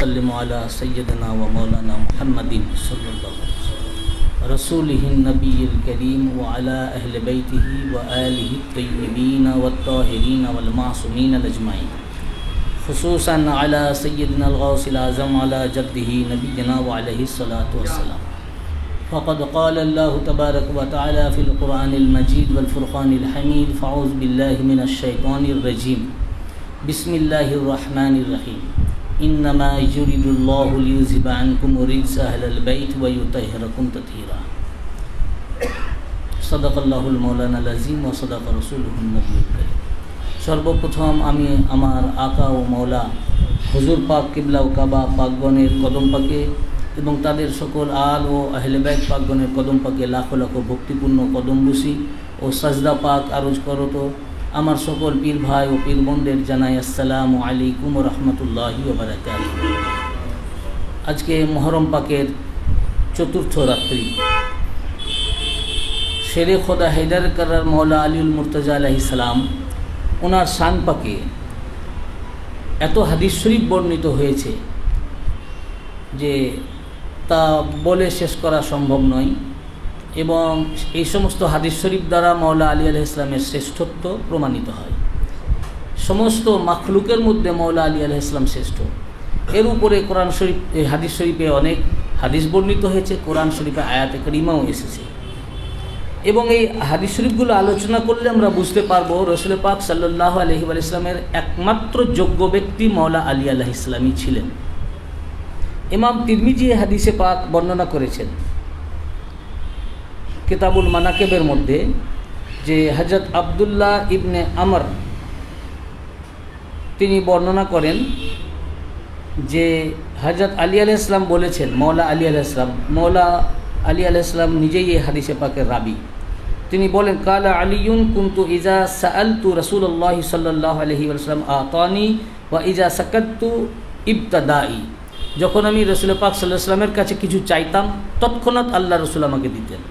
वसल्लिम अला सय्यदना व मौलाना मुहम्मदिन सल्लल्लाहु अलैहि वसल्लम रसूलिहिन नबिय्यिल करीम व अला अहले बैतिही व आलिहि तय्यिबीन व ताहिरीन वल मासूमीन अजमाइन खुसूसन अला सय्यदिना अल-गौसिल आज़म अला जद्दिही नबिय्यना व अलैहि सलातु वस्सलाम फ़क़द क़ाल अल्लाहु तबारक व तआला फ़िल क़ुरआनिल मजीद वल फ़ुरक़ानिल हमीद फ़अऊज़ु बिल्लाहि मिनश शैतानिर रजीम बिस्मिल्लाहिर रहमानिर रहीम इन्नमा युरिदुल्लाहु लियुज़हिबा अन्कुम रिज्सा अहलल बैत व युतहिरकुम तत्हीरा सदक़ल्लाहुल मौलानाल अज़ीम व सदक़ रसूलुहुन नबियुल करीम। सर्वप्रथम आमी आमार आका ও मौला हुजूर पाक किबला ও কাবা পাকগণের কদম পাকে এবং তাদের সকল আল ও আহলে বাইত পাকগণের কদম পাকে লাখো লাখো ভক্তিপূর্ণ কদম বসি ও সাজদা পাক আরজ করত আমার সকল পীর ভাই ও পীর বোনদের জানাই আসসালামু আলাইকুম ওয়া রাহমাতুল্লাহি ওয়া বারাকাতুহু। আজকে মুহররম পাকের চতুর্থ রাত্রি শেরে খোদা হায়দার কাররার মওলা আলীউল মুর্তজা আলাইহিস সালাম ওনার শান পাকে এত হাদিস শরীফ বর্ণিত হয়েছে যে তা বলে শেষ করা সম্ভব নয় এবং এই সমস্ত হাদিস শরীফ দ্বারা মওলা আলী আলাইহিস সালামের শ্রেষ্ঠত্ব প্রমাণিত হয়। সমস্ত মাখলুকের মধ্যে মওলা আলী আলাইহিস সালাম শ্রেষ্ঠ। এর উপরে কোরআন শরীফ হাদিস শরীফে অনেক হাদিস বর্ণিত হয়েছে, কোরআন শরীফে আয়াতে কারিমাও এসেছে এবং এই হাদিস শরীফগুলো আলোচনা করলে আমরা বুঝতে পারবো রাসূল পাক সাল্লাল্লাহু আলাইহি ওয়াসাল্লামের একমাত্র যোগ্য ব্যক্তি মওলা আলী আলাইহিস সালামই ছিলেন। ইমাম তিরমিজি হাদিসে পাক বর্ণনা করেছেন কিতাবুল মানাকিবের মধ্যে যে হযরত আব্দুল্লাহ ইবনে আমর তিনি বর্ণনা করেন যে হযরত আলী আলাইহিস সালাম বলেছেন, মওলা আলী আলাইহিস সালাম নিজেই এই হাদিসে পাকের রাবি। তিনি বলেন কালা আলিয়ুন কুনতু ইজা সাআলতু রাসূলুল্লাহ সাল্লাল্লাহু আলাইহি ওয়াসাল্লাম আতানি ওয়া ইজা সাকাততু ইবতাদাই। যখন আমি রাসূল পাক সাল্লাল্লাহু আলাইহি ওয়াসাল্লামের কাছে কিছু চাইতাম তৎক্ষণাৎ আল্লাহ রাসূল আমাকে দিতেন,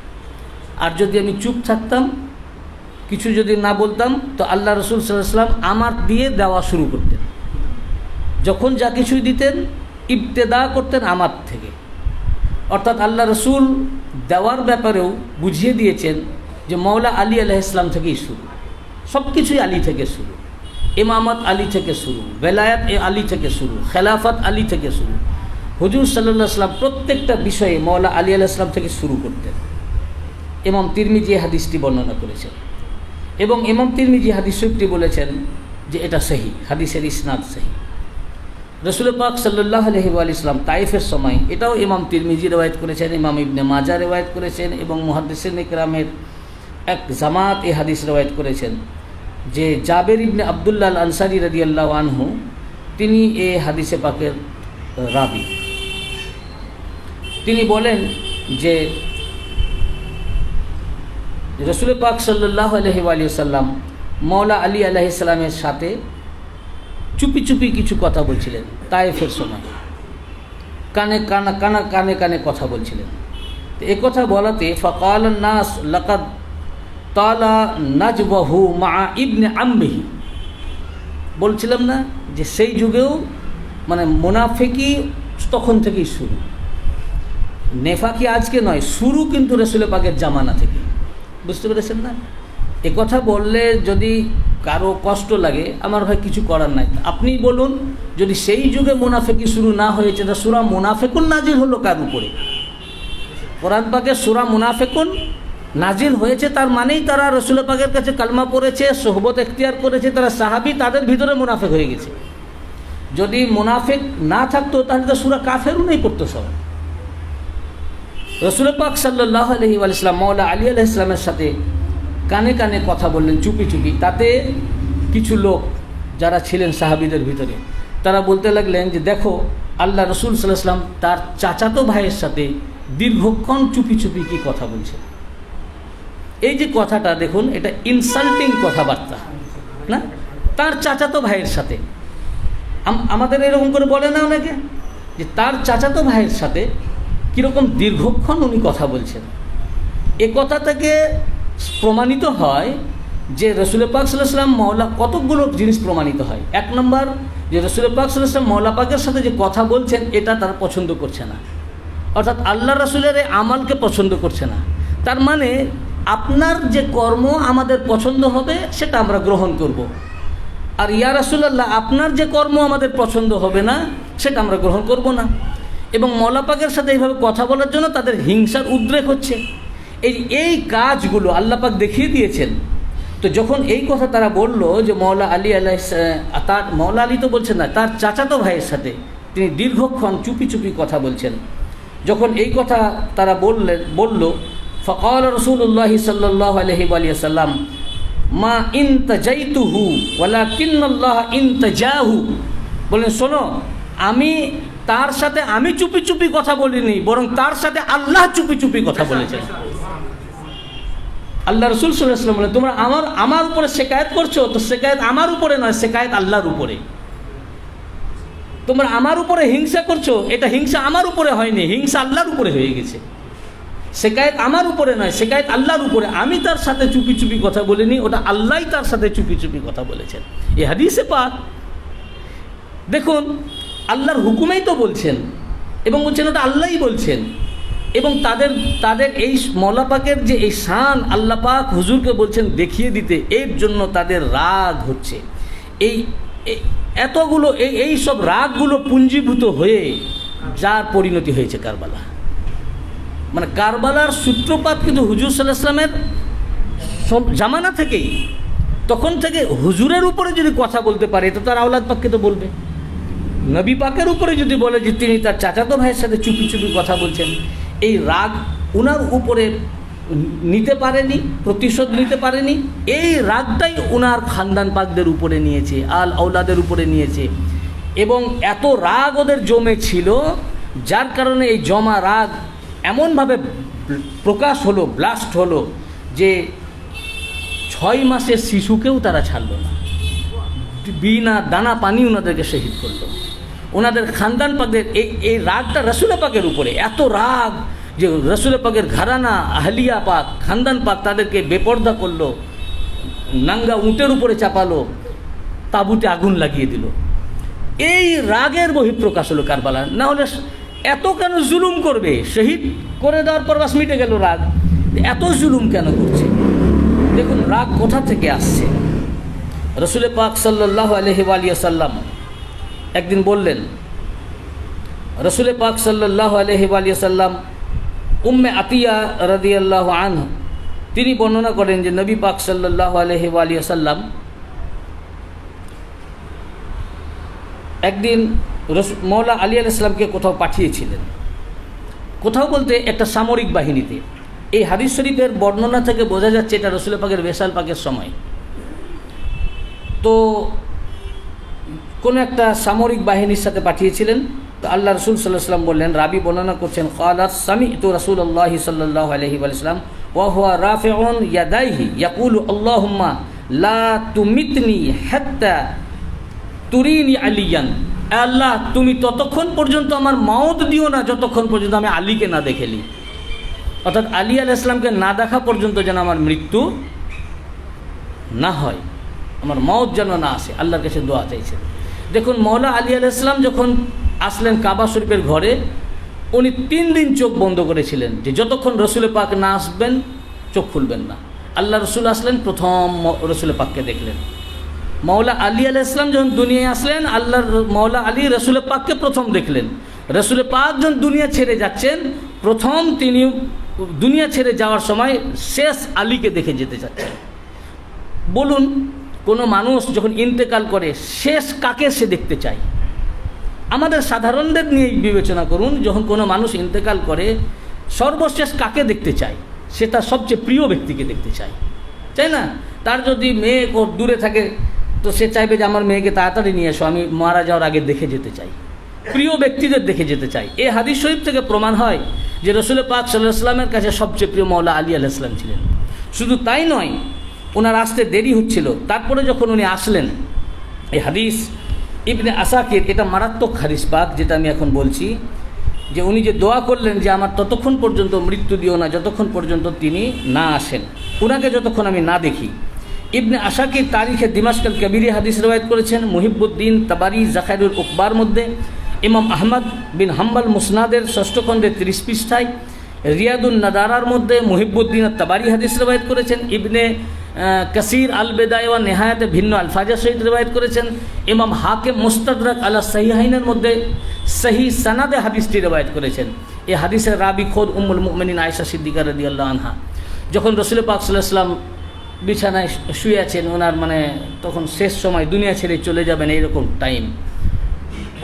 আর যদি আমি চুপ থাকতাম কিছু যদি না বলতাম তো আল্লাহ রাসূল সাল্লাল্লাহু আলাইহি ওয়াসাল্লাম আমার দিয়ে দেওয়া শুরু করতেন। যখন যা কিছুই দিতেন ইবতেদা করতেন আমার থেকে, অর্থাৎ আল্লাহ রসুল দেওয়ার ব্যাপারেও বুঝিয়ে দিয়েছেন যে মওলা আলী আলাইহিস সালাম থেকেই শুরু, সব কিছুই আলী থেকে শুরু, ইমামত আলী থেকে শুরু, বেলায়াত আলী থেকে শুরু, খেলাফত আলী থেকে শুরু। হুজুর সাল্লাল্লাহু আলাইহি ওয়াসাল্লাম প্রত্যেকটা বিষয়ে মওলা আলী আলাইহিস সালাম থেকে শুরু করতেন। ইমাম তিরমিজি হাদিসটি বর্ণনা করেছেন এবং ইমাম তিরমিজি হাদিস শরীফটি বলেছেন যে এটা সহিহ, হাদিসের ইসনাদ সহিহ। রাসূল পাক সাল্লাল্লাহু আলাইহি ওয়াসাল্লাম তাইফের সময়, এটাও ইমাম তিরমিজি রওয়ায়াত করেছেন, ইমাম ইবনে মাজাহ রওয়ায়াত করেছেন এবং মুহাদ্দিসিন ইকরামের এক জামাত এই হাদিস রওয়ায়াত করেছেন যে জাবের ইবনে আব্দুল্লাহ আল আনসারী রাদিয়াল্লাহু আনহু তিনি এই হাদিসে পাকের রাবি। তিনি বলেন যে রাসূল পাক সাল্লাল্লাহু আলাইহি ওয়াসাল্লাম মওলা আলী আলাইহিস সালামের সাথে চুপি চুপি কিছু কথা বলছিলেন তায়েফের সময়, কানে কানে কথা বলছিলেন। তো এ কথা বলাতে ফাকালান নাস লাকাদ তালা নাজবাহু মা ইবনে আম্মিহি, বলছিলাম না যে সেই যুগেও মানে মুনাফিকি তখন থেকেই শুরু, নেফাকি আজকে নয়, শুরু কিন্তু রাসূল পাকের জামানা থেকে। বুঝতে পেরেছেন না? এ কথা বললে যদি কারো কষ্ট লাগে আমার ভাই কিছু করার নাই, আপনিই বলুন যদি সেই যুগে মুনাফিকি শুরু না হয়েছে তা সূরা মুনাফিকুন নাজিল হলো কার উপরে? কোরআন পাকে সূরা মুনাফিকুন নাজিল হয়েছে, তার মানেই তারা রাসূল পাকের কাছে কালমা পড়েছে, সোহবত এখতিয়ার করেছে, তারা সাহাবী, তাদের ভিতরে মুনাফিক হয়ে গেছে। যদি মুনাফিক না থাকতো তাহলে তো সূরা কাফেরুনই পড়তো সব। রাসূল পাক সাল্লাল্লাহু আলাইহি ওয়াসাল্লাম মওলা আলী আলাইহিস সালামের সাথে কানে কানে কথা বললেন চুপি চুপি। তাতে কিছু লোক যারা ছিলেন সাহাবীদের ভিতরে তারা বলতে লাগলেন যে দেখো আল্লাহ রসুল সাল্লাল্লাহু আলাইহি ওয়াসাল্লাম তার চাচাতো ভাইয়ের সাথে দীর্ঘক্ষণ চুপি চুপি কি কথা বলছে। এই যে কথাটা দেখুন, এটা ইনসাল্টিং কথাবার্তা না? তার চাচাতো ভাইয়ের সাথে, আমাদের এরকম করে বলে না অনেকে যে তার চাচাতো ভাইয়ের সাথে কীরকম দীর্ঘক্ষণ উনি কথা বলছেন। এ কথা থেকে প্রমাণিত হয় যে রসুল পাক সাল্লাল্লাহু আলাইহি ওয়াসাল্লাম মওলা কতগুলো জিনিস প্রমাণিত হয়। এক নম্বর, যে রসুল পাক সাল্লাল্লাহু আলাইহি ওয়াসাল্লাম মওলা পাকের সাথে যে কথা বলছেন এটা তারা পছন্দ করছে না, অর্থাৎ আল্লাহ রসুলের এই আমলকে পছন্দ করছে না। তার মানে আপনার যে কর্ম আমাদের পছন্দ হবে সেটা আমরা গ্রহণ করব, আর ইয়া রাসূলুল্লাহ আপনার যে কর্ম আমাদের পছন্দ হবে না সেটা আমরা গ্রহণ করব না। এবং মওলা পাকের সাথে এইভাবে কথা বলার জন্য তাদের হিংসার উদ্রেক হচ্ছে। এই কাজগুলো আল্লাহ পাক দেখিয়ে দিয়েছেন। তো যখন এই কথা তারা বলল যে মওলা আলী তার মওলা আলী তো বলছেন না, তার চাচাতো ভাইয়ের সাথে তিনি দীর্ঘক্ষণ চুপি চুপি কথা বলছেন। যখন এই কথা তারা বলল ফাকাল রাসূলুল্লাহ সাল্লাল্লাহু আলাইহি ওয়া সাল্লাম মা ইনতাজাইতুহু ওয়ালাকিন্নাল্লাহ ইনতাজাহু, বলেন শোনো, আমি তার সাথে আমি চুপি চুপি কথা বলিনি, বরং তার সাথে আল্লাহ চুপি চুপি কথা বলেছেন। আল্লাহ রাসূল সাল্লাল্লাহু আলাইহি ওয়াসাল্লাম বলেন তোমরা আমার উপরে শিকায়েত করছো, তো শিকায়েত আমার উপরে নয়, শিকায়েত আল্লাহর উপরে। তোমরা আমার উপরে হিংসা করছো, এটা হিংসা আমার উপরে হয়নি, হিংসা আল্লাহর উপরে হয়ে গেছে। শিকায়েত আমার উপরে নয়, শিকায়েত আল্লাহর উপরে। আমি তার সাথে চুপি চুপি কথা বলিনি, ওটা আল্লাহই তার সাথে চুপি চুপি কথা বলেছেন। এই হাদিসে পাক দেখুন আল্লাহর হুকুমেই তো বলছেন, এবং বলছেন ওটা আল্লাহই বলছেন। এবং তাদের এই মওলা পাকের যে এই শান আল্লাহ পাক হুজুরকে বলছেন দেখিয়ে দিতে, এর জন্য তাদের রাগ হচ্ছে। এতগুলো এই সব রাগগুলো পুঞ্জীভূত হয়ে যার পরিণতি হয়েছে কারবালা। মানে কারবালার সূত্রপাত কিন্তু হুজুর সাল্লাল্লাহু আলাইহি ওয়াসাল্লামের জামানা থেকেই। তখন থেকে হুজুরের উপরে যদি কথা বলতে পারে তো তার আওলাদ পাককে তো বলবে। নবী পাকের উপরে যদি বলে যে তিনি তার চাচাতো ভাইয়ের সাথে চুপি চুপি কথা বলছেন, এই রাগ উনার উপরে নিতে পারেনি, প্রতিশোধ নিতে পারেনি। এই রাগটাই উনার খানদান পাকদের উপরে নিয়েছে, আল আওলাদের উপরে নিয়েছে। এবং এত রাগ ওদের জমে ছিল, যার কারণে এই জমা রাগ এমনভাবে প্রকাশ হলো, ব্লাস্ট হলো, যে 6 মাসের শিশুকেও তারা ছাড়ল না, বিনা দানা পানি ওনাদেরকে শহীদ করলো। ওনাদের খানদান পাকদের এই রাগটা রসুল পাকের উপরে এত রাগ যে রসুল পাকের ঘরানা আহলিয়া পাক খানদান পাক তাদেরকে বেপর্দা করলো, নাঙ্গা উটের উপরে চাপালো, তাঁবুতে আগুন লাগিয়ে দিল। এই রাগের বহিঃপ্রকাশ হলো কারবালা। না হলে এত কেন জুলুম করবে? শহীদ করে দেওয়ার পর বাস মিটে গেল রাগ, এত জুলুম কেন করছে? দেখুন রাগ কোথা থেকে আসছে। রসুল পাক সাল্লাল্লাহু আলাইহি ওয়া সাল্লাম একদিন বললেন, রসুল পাক সাল্লাল্লাহু আলাইহি ওয়া সাল্লাম উম্মে আতিয়া রাদিয়াল্লাহু আনহা তিনি বর্ণনা করেন যে নবী পাক সাল্লাল্লাহু আলাইহি ওয়া সাল্লাম একদিন মওলা আলী আলাইহিস সালামকে কোথাও পাঠিয়েছিলেন। কোথাও বলতে একটা সামরিক বাহিনীতে। এই হাদিস শরীফের বর্ণনা থেকে বোঝা যাচ্ছে এটা রসুল পাকের বেসাল পাকের সময়। তো কোনো একটা সামরিক বাহিনীর সাথে পাঠিয়েছিলেন। তো আল্লাহ রসুল সাল্লাল্লাহু আলাইহি ওয়াসাল্লাম বললেন, রাবি বর্ণনা করছেন, ক্বালাত সামি'তু রাসূলুল্লাহ সাল্লাল্লাহু আলাইহি ওয়াসাল্লাম ওয়া হুয়া রাফিউন ইয়াদাইহি ইয়াকুলু আল্লাহুম্মা লা তুমিতনি হাত্তা তুরিনি আলিয়ান। আল্লাহ তুমি ততক্ষণ পর্যন্ত আমার মওত দিও না যতক্ষণ পর্যন্ত আমি আলীকে না দেখেলি। অর্থাৎ আলী আলাইহিস সালামকে না দেখা পর্যন্ত যেন আমার মৃত্যু না হয়, আমার মওত যেন না আসে, আল্লাহর কাছে দোয়া চাইছে। দেখুন মওলা আলী আলাইহিস সালাম যখন আসলেন কাবা শরীফের ঘরে, উনি 3 দিন চোখ বন্ধ করেছিলেন যে যতক্ষণ রসুল পাক না আসবেন চোখ খুলবেন না। আল্লাহ রসুল আসলেন, প্রথম রসুল পাককে দেখলেন। মওলা আলী আলাইহিস সালাম যখন দুনিয়ায় আসলেন, মওলা আলী রসুল পাককে প্রথম দেখলেন। রসুল পাক যখন দুনিয়া ছেড়ে যাচ্ছেন, প্রথম তিনি দুনিয়া ছেড়ে যাওয়ার সময় শেষ আলীকে দেখে যেতে চাচ্ছেন। বলুন কোনো মানুষ যখন ইন্তেকাল করে শেষ কাকে সে দেখতে চায়? আমাদের সাধারণদের নিয়ে বিবেচনা করুন, যখন কোনো মানুষ ইন্তেকাল করে সর্বশেষ কাকে দেখতে চায়? সে তার সবচেয়ে প্রিয় ব্যক্তিকে দেখতে চায়, তাই না? তার যদি মেয়ে দূরে থাকে তো সে চাইবে যে আমার মেয়েকে তাড়াতাড়ি নিয়ে এসো, আমি মারা যাওয়ার আগে দেখে যেতে চাই, প্রিয় ব্যক্তিদের দেখে যেতে চাই। এই হাদিস শরীফ থেকে প্রমাণ হয় যে রসুল পাক সাল্লাল্লাহু আলাইহি ওয়াসাল্লামের কাছে সবচেয়ে প্রিয় মওলা আলী আলাইহিস সালাম ছিলেন। শুধু তাই নয়, ওনার আসতে দেরি হচ্ছিল, তারপরে যখন উনি আসলেন, এই হাদিস ইবনে আসাকির, এটা মারাত্মক হাদিস পাক যেটা আমি এখন বলছি, যে উনি যে দোয়া করলেন যে আমার ততক্ষণ পর্যন্ত মৃত্যু দিও না যতক্ষণ পর্যন্ত তিনি না আসেন, ওনাকে যতক্ষণ আমি না দেখি। ইবনে আশাকির তারিখে দিমাশকাল কবিরি হাদিস রওয়ায়াত করেছেন, মুহিবুদ্দিন তাবারি জাখাইরুল উকবার মধ্যে, ইমাম আহমদ বিন হাম্বল মুসনাদের 6ষ্ঠ খণ্ডে 30 পৃষ্ঠায়, রিয়াদুন নাদারার মধ্যে মুহিবুদ্দিন তাবারি হাদিস রওয়ায়াত করেছেন, ইবনে কাসির আল বেদায় ওয়া নেহায়াতে ভিন্ন আলফাজের সহিত রওয়ায়াত করেছেন, ইমাম হাকিম মুস্তাদরাক আলা সহিহাইনের মধ্যে সহি সানাদে হাদিসটি রওয়ায়াত করেছেন। এই হাদিসের রাবি খোদ উম্মুল মুমিনিন আয়েশা সিদ্দিকা রাদিয়াল্লাহু আনহা। যখন রাসূল পাক সাল্লাল্লাহু আলাইহি ওয়াসাল্লাম বিছানায় শুয়ে আছেন, ওনার মানে তখন শেষ সময়, দুনিয়া ছেড়ে চলে যাবেন এইরকম টাইম,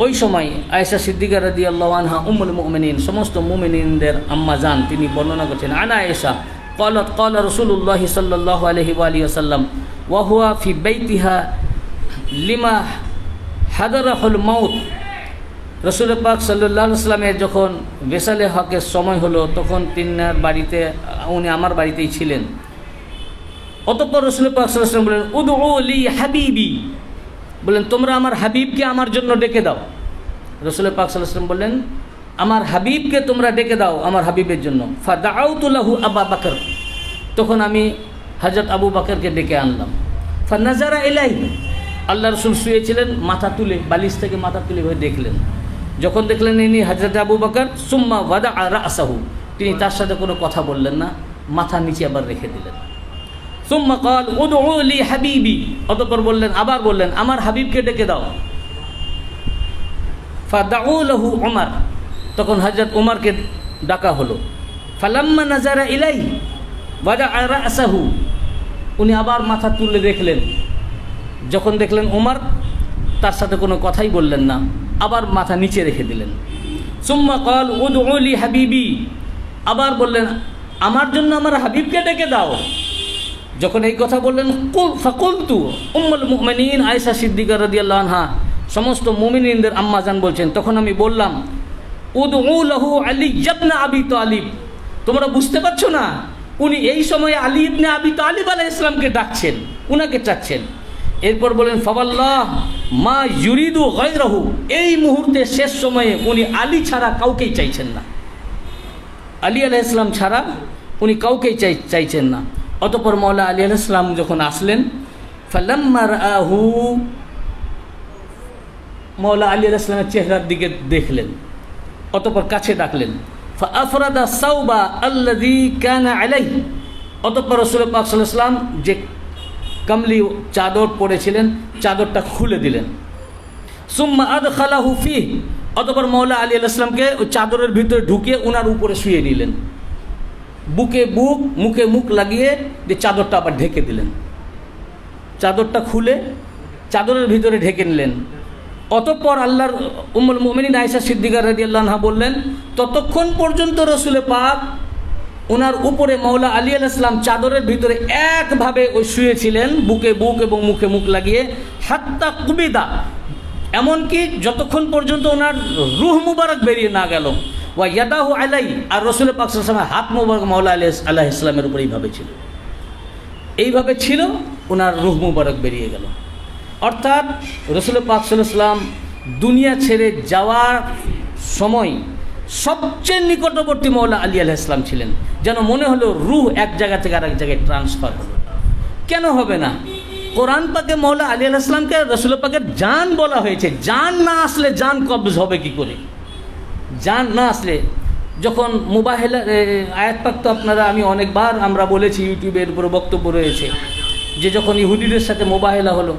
ওই সময় আয়েশা সিদ্দিকা রাদিয়াল্লাহু আনহা উম্মুল মুমিনিন, সমস্ত মুমিনিনদের আম্মা জান, তিনি বর্ণনা করছেন, আনা আয়েশা قالت قال رسول الله صلى الله عليه وآله وسلم وهو في بيتها لما حضره الموت। রসুল পাক সাল্লাল্লাহু আলাইহি ওয়াসাল্লামের যখন বেসালে হকের সময় হলো, তখন তিনার বাড়িতে, উনি আমার বাড়িতেই ছিলেন। অতঃপর রসুল পাক সাল্লাল্লাহু আলাইহি ওয়াসাল্লাম বলেন, উদউ লি হাবিবি, বলেন তোমরা আমার হাবিবকে আমার জন্য ডেকে দাও। রসুল পাক সাল্লাল্লাহু আলাইহি ওয়াসাল্লাম বললেন, আমার হাবিবকে তোমরা ডেকে দাও আমার হাবিবের জন্য। ফাদাউতু লাহু আবু বকর, তখন আমি হযরত আবু বকরকে ডেকে আনলাম। ফানাজারা ইলাইহি, আল্লাহ রসুল শুয়েছিলেন, মাথা তুলে, বালিশ থেকে মাথা তুলে হয়ে দেখলেন। যখন দেখলেন ইনি হযরত আবু বকর, সুম্মা ওয়াদা রাসাহু, তিনি তার সাথে কোনো কথা বললেন না, মাথা নিচে আবার রেখে দিলেন। সুম্মা ক্বাল উদউ লি হাবিবি, অতঃপর বললেন, আবার বললেন আমার হাবিবকে ডেকে দাও। ফাদাউ লাহু উমর, তখন হযরত উমরকে ডাকা হলো। ফালাম্মা নাজারা ইলাইহি ওয়াদা রাসাহু, উনি আবার মাথা তুলে দেখলেন। যখন দেখলেন উমর, তার সাথে কোনো কথাই বললেন না, আবার মাথা নিচে রেখে দিলেন। সুম্মা ক্বাল উদউ লি হাবিবি, আবার বললেন আমার জন্য আমার হাবিবকে ডেকে দাও। যখন এই কথা বললেন, ফাকুলতু, উম্মুল মুমিনিন আয়েশা সিদ্দিকা রাদিয়াল্লাহু আনহা, সমস্ত মুমিনিনদের আম্মা জান বলছেন, তখন আমি বললাম, উদউ লাহু আলী ইবনে আবি তালিব, তোমরা বুঝতে পারছো না, উনি এই সময়ে আলী ইবনে আবি তালিব আলাইহিস সালামকে ডাকছেন, উনাকে চাচ্ছেন। এরপর বলেন, ফাওয়াল্লাহ মা ইউরিদু গায়রাহু, এই মুহূর্তে শেষ সময়ে উনি আলী ছাড়া কাউকেই চাইছেন না, আলী আলাইহিস সালাম ছাড়া উনি কাউকেই চাইছেন না। অতঃপর মাওলা আলী আলাইহিস সালাম যখন আসলেন, ফালাম্মা রাআহু, মাওলা আলী আলাইহিস সালামের চেহারার দিকে দেখলেন, অতঃপর কাছে ডাকলেন। ফাআফরাদা সাওবা আল্লাযী কানা আলাইহি, অতঃপর রাসূল পাক সাল্লাল্লাহু আলাইহি ওয়াসাল্লাম যে কামলি চাদর পরেছিলেন, চাদরটা খুলে দিলেন। সুম্মা আদখালাহু ফিহি, অতঃপর মাওলা আলী আলাইহিস সালামকে ওই চাদরের ভিতরে ঢুকিয়ে ওনার উপরে শুইয়ে নিলেন, বুকে বুক, মুখে মুখ লাগিয়ে যে চাদরটা আবার ঢেকে দিলেন। চাদরটা খুলে চাদরের ভিতরে ঢেকে নিলেন। অতঃপর আল্লাহর উম্মুল মুমিনিন আয়েশা সিদ্দিকা রাদিয়াল্লাহু আনহা বললেন, ততক্ষণ পর্যন্ত রসুল পাক ওনার উপরে মাওলা আলী আলাইহিস সালাম চাদরের ভিতরে একভাবে ওই শুয়েছিলেন, বুকে বুক এবং মুখে মুখ লাগিয়ে, হাত্তা কুবিদা, এমনকি যতক্ষণ পর্যন্ত ওনার রূহ মুবারক বেরিয়ে না গেল। ওয়া ইয়াদাহু আলাই, আর রসুল পাক সাল্লাল্লাহু আলাইহি ওয়াসাল্লামের হাত মুবারক মাওলা আলাইহিস সালামের উপর এইভাবে ছিল, ওনার রূহ মুবারক বেরিয়ে গেল। অর্থাৎ রসুল পাক সাল্লাল্লাহু আলাইহি ওয়াসাল্লাম দুনিয়া ছেড়ে যাওয়ার সময় সবচেয়ে নিকটবর্তী মাওলা আলী আলাইহিস সালাম ছিলেন, যেন মনে হলো রূহ এক জায়গা থেকে আরেক জায়গায় ট্রান্সফার হলো। কেন হবে না? কোরআন পাকে মাওলা আলী আলাইহিস সালামকে রসুল পাকের জান বলা হয়েছে, জান না আসলে জান কবজ হবে কি করে? জান না আসলে, যখন মুবাহেলা আয়াত পাক তো আপনারা, আমি অনেকবার আমরা বলেছি, ইউটিউবের উপরে বক্তব্য রয়েছে, যে যখন ইহুদিদের সাথে মুবাহেলা হলো,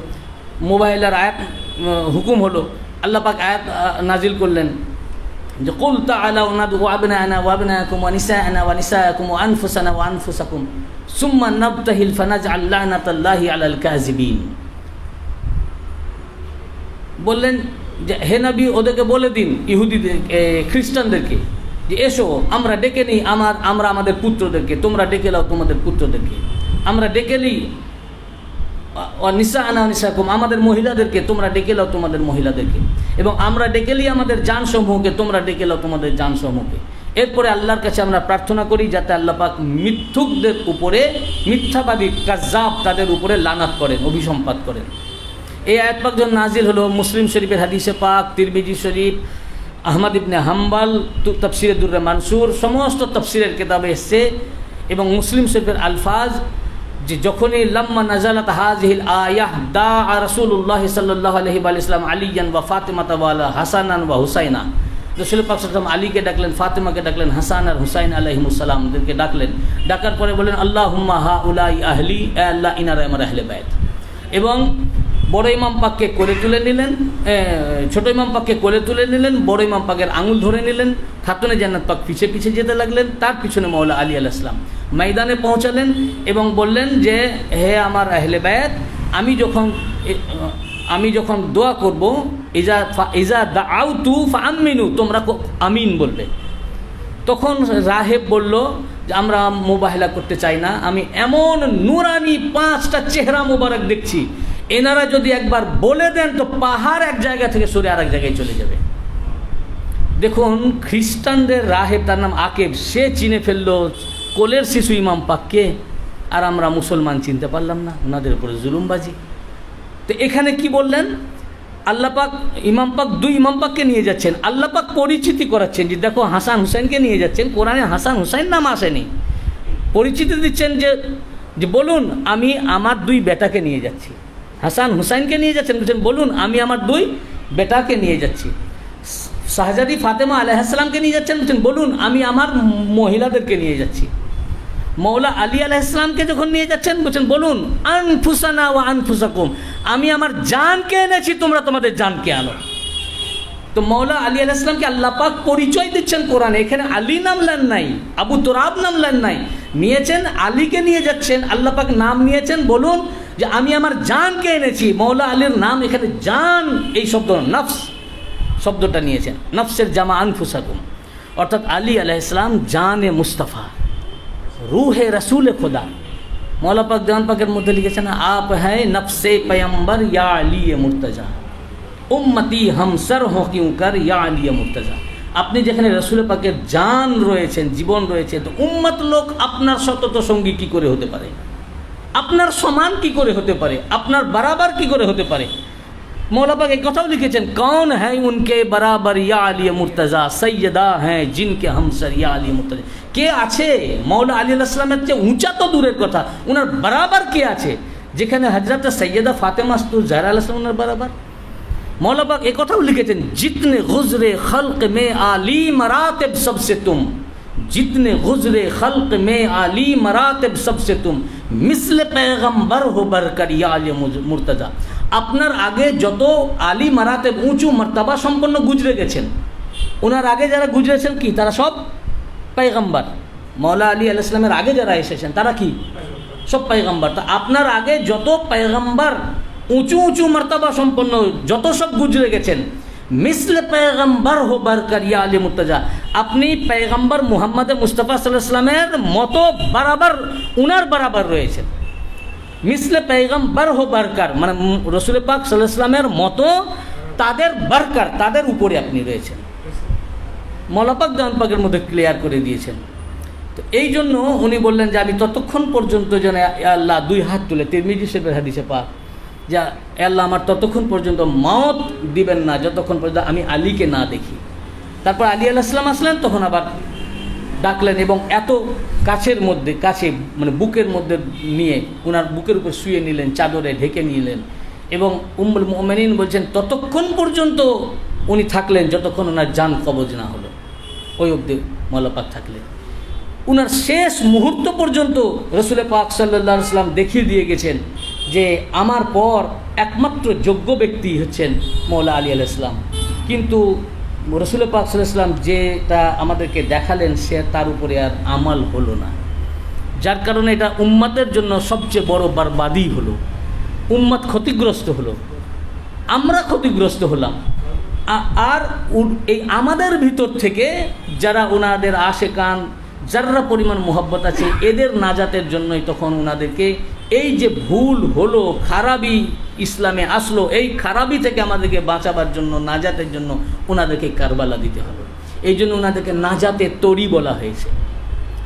মুবাহেলার আয়াত হুকুম হলো, আল্লাহ পাক আয়াত নাজিল করলেন যে কুল তাআলাউ নাদউ আবনানা ওয়া আবনাকুম ওয়া নিসাআনা ওয়া নিসাআকুম ওয়া আনফুসানা ওয়া আনফুসাকুম সুম্মা নাবতাহিল ফানাজআল লা'নাতাল্লাহি আলাল কাযিবিন। বললেন যে হে নবী, ওদেরকে বলে দিন, ইহুদিদের খ্রিস্টানদেরকে, যে এসো আমরা ডেকে নিই আমরা আমাদের পুত্রদেরকে, তোমরা ডেকে নাও তোমাদের পুত্রদেরকে, আমরা ডেকে নিই নিসাআনা নিসাকুম, আমাদের মহিলাদেরকে তোমরা ডেকে নাও তোমাদের মহিলাদেরকে, এবং আমরা ডেকে নিই আমাদের জানসমূহকে, তোমরা ডেকে নাও তোমাদের জানসমূহকে। এরপরে আল্লাহর কাছে আমরা প্রার্থনা করি যাতে আল্লাহ পাক মিথ্যুকদের উপরে, মিথ্যাবাদী কাজ্জাব তাদের উপরে লানাত করেন, অভিসম্পাত করেন। এই আয়াত পাক যখন নাজিল হলো, মুসলিম শরীফের হাদিসে পাক, তিরমিজি শরীফ, আহমদ ইবনে হাম্বল তাফসিরে দুররে মানসুর, সমস্ত তাফসিরের কিতাবে এসেছে, এবং মুসলিম শরীফের আলফাজ যে যখনই লাম্মা নাজালাত হাযিহিল আয়াহ দাআ রাসূলুল্লাহ সাল্লাল্লাহু আলাইহি ওয়া সাল্লাম আলিয়ান ওয়া ফাতিমাতা ওয়া হাসানান ওয়া হুসাইনা, রাসূল পাক সাল্লাল্লাহু আলাইহি ওয়াসাল্লাম আলীকে ডাকলেন, ফাতিমাকে ডাকলেন, হাসান আর হুসাইন আলাইহিমুস সালামদেরকে ডাকলেন। ডাকার পরে বললেন আল্লাহুম্মা হাউলাই আহলি, এ আল্লাহ ইনারা আমার আহলে বাইত। এবং বড় ইমাম পাককে কোলে তুলে নিলেন, ছোট ইমাম পাককে কোলে তুলে নিলেন, বড় ইমাম পাকের আঙুল ধরে নিলেন, খাতুনে জান্নাত পাক পিছে পিছে যেতে লাগলেন, তার পিছনে মওলা আলী আলাইহিস সালাম ময়দানে পৌঁছালেন এবং বললেন যে হে আমার আহলে বায়াত, আমি যখন দোয়া করব, ইজা দাআউতু ফাআমিনু, তোমরা আমিন বলবে। তখন রাহেব বলল যে আমরা মোবাহেলা করতে চাই না, আমি এমন নুরানি 5টা চেহারা মোবারক দেখছি, এনারা যদি একবার বলে দেন তো পাহাড় এক জায়গা থেকে সরে আর এক জায়গায় চলে যাবে। দেখুন খ্রিস্টানদের রাহেব, তার নাম আকেব, সে চিনে ফেললো কোলের শিশু ইমাম পাককে, আর আমরা মুসলমান চিনতে পারলাম না, ওনাদের উপরে জুলুমবাজি। তো এখানে কি বললেন, আল্লাহ পাক ইমাম পাক 2 ইমাম পাককে নিয়ে যাচ্ছেন, আল্লাহ পাক পরিচিতি করাচ্ছেন যে দেখো হাসান হুসাইনকে নিয়ে যাচ্ছেন, কোরআনে হাসান হুসাইন নাম আসেনি, পরিচিতি দিচ্ছেন যে বলুন আমি আমার 2 বেটাকে নিয়ে যাচ্ছি। হাসান হুসাইনকে নিয়ে যাচ্ছেন, বলছেন বলুন আমি আমার 2 বেটাকে নিয়ে যাচ্ছি। শাহজাদি ফাতেমা আলাইহিস সালামকে নিয়ে যাচ্ছেন, বলছেন বলুন আমি আমার মহিলাদেরকে নিয়ে যাচ্ছি। মৌলা আলী আলাইহিস সালামকে যখন নিয়ে যাচ্ছেন, বলছেন বলুন আনফুসানা ওয়া আনফুসাকুম, আমি আমার জানকে এনেছি, তোমরা তোমাদের জানকে আনো। তো মৌলা আলী আলাইহিস সালামকে আল্লাহ পাক পরিচয় দিচ্ছেন কোরআনে, এখানে আলী নাম নেন নাই, আবু তুরাব নাম নেন নাই, নিয়েছেন আলীকে নিয়ে যাচ্ছেন, আল্লাহ পাক নাম নিয়েছেন, বলুন যে আমি আমার জানকে এনেছি। মৌলা আলীর নাম এখানে জান, এই শব্দ নফস শব্দটা নিয়েছেন, নফসের জামা আনফুসাকুম, অর্থাৎ আলী আলাইহিস সালাম জানে মুস্তাফা, রূহে রসুল খুদা। মৌলা পাক জান পাকের মধ্যে লিখেছেন আপ হ্যায় নফসে পয়ম্বর ইয়া আলী মুর্তজা, উম্মতি হামসর হো কিউ কর ইয়া আলী মুর্তজা। আপনি যেখানে রসুল পাকের জান রয়েছেন, জীবন রয়েছে, তো উম্মত লোক আপনার সতত সঙ্গী কি করে হতে পারে, আপনার সমান কি করে হতে পারে, আপনার বরাবর কি করে হতে পারে। মৌলা পাক এই কথাও লিখেছেন কौन है उनके बराबर या আলী মুর্তজা, সৈয়দা হ্যাঁ জিনকে হামসর ইয়া আলী মুর্তজা। কে আছে মৌলা আলী আলাইহিস সালামের চেয়ে উঁচা তো দূরের কথা, ওনার বরাবর কে আছে, যেখানে হযরত সৈয়দা ফাতেমা জাহরা আলাইহিস সালাম ওনার বরাবর। মৌলা পাক এই কথাও লিখেছেন জিতনে গুজরে খলক মে আলী মরাতিব সবসে তুম, जितने गुजरे खल्क में आली मरातिब सबसे तुम मिसल पैगम्बर हो बरकर या आली मुर्तजा। আপনার আগে যত আলী মারাতেব উঁচু মর্তবা সম্পন্ন গুজরে গেছেন, ওনার আগে যারা গুজরেছেন কি তারা সব পয়গম্বর। মৌলা আলী আলাইহিস সালামের আগে যারা এসেছেন তারা কি সব পয়গম্বর। তা আপনার আগে যত পয়গম্বর উঁচু উঁচু মর্তবা সম্পন্ন যত সব গুজরে গেছেন, মিসল পয়গম্বর হো বরকর ইয়া আলী মুর্তজা, আপনি পয়গম্বর মুহাম্মদ মুস্তাফা সাল্লাল্লাহু আলাইহি ওয়াসাল্লামের মতো বরাবর উনার বরাবর রয়েছেন। মিসলে পয়গম্বর হো বরকর মানে রসুল পাক সাল্লাল্লাহু আলাইহি ওয়াসাল্লামের মতো তাদের বরকর, তাদের উপরে আপনি রয়েছেন। মৌলা পাক জান পাকের মধ্যে ক্লিয়ার করে দিয়েছেন। তো এই জন্য উনি বললেন যে আমি ততক্ষণ পর্যন্ত যেন আল্লাহ 2 হাত তুলে, তিরমিজি শরীফের হাদিসে পাক, যে আল্লাহ আমার ততক্ষণ পর্যন্ত মওত দিবেন না যতক্ষণ পর্যন্ত আমি আলীকে না দেখি। তারপর আলী আলাইহিস সালাম আসলেন, তখন আবার ডাকলেন এবং এত কাছের মধ্যে, কাছে মানে বুকের মধ্যে নিয়ে ওনার বুকের উপর শুয়ে নিলেন, চাদরে ঢেকে নিলেন এবং উম্মুল মুমিনিন বলছেন ততক্ষণ পর্যন্ত উনি থাকলেন যতক্ষণ ওনার জান কবজ না হলো, ওই অবধি মওলা পাক থাকলেন। ওনার শেষ মুহূর্ত পর্যন্ত রসুল পাক সাল্লাল্লাহু আলাইহি ওয়াসাল্লাম দেখিয়ে দিয়ে গেছেন যে আমার পর একমাত্র যোগ্য ব্যক্তি হচ্ছেন মওলা আলী আলাইহিস সালাম। কিন্তু রসুল পাক সাল্লাল্লাহু আলাইহি ওয়াসাল্লাম যেটা আমাদেরকে দেখালেন সে তার উপরে আর আমাল হলো না, যার কারণে এটা উম্মতের জন্য সবচেয়ে বড় বরবাদি হলো। উম্মত ক্ষতিগ্রস্ত হলো, আমরা ক্ষতিগ্রস্ত হলাম। আর এই আমাদের ভিতর থেকে যারা ওনাদের আশেকান, যারা পরিমাণ মোহব্বত আছে, এদের নাজাতের জন্যই তখন ওনাদেরকে এই যে ভুল হলো, খারাপি ইসলামে আসলো, এই খারাপি থেকে আমাদেরকে বাঁচাবার জন্য, নাজাতের জন্য ওনাদেরকে কারবালা দিতে হলো। এই জন্য ওনাদেরকে নাজাতের তরি বলা হয়েছে।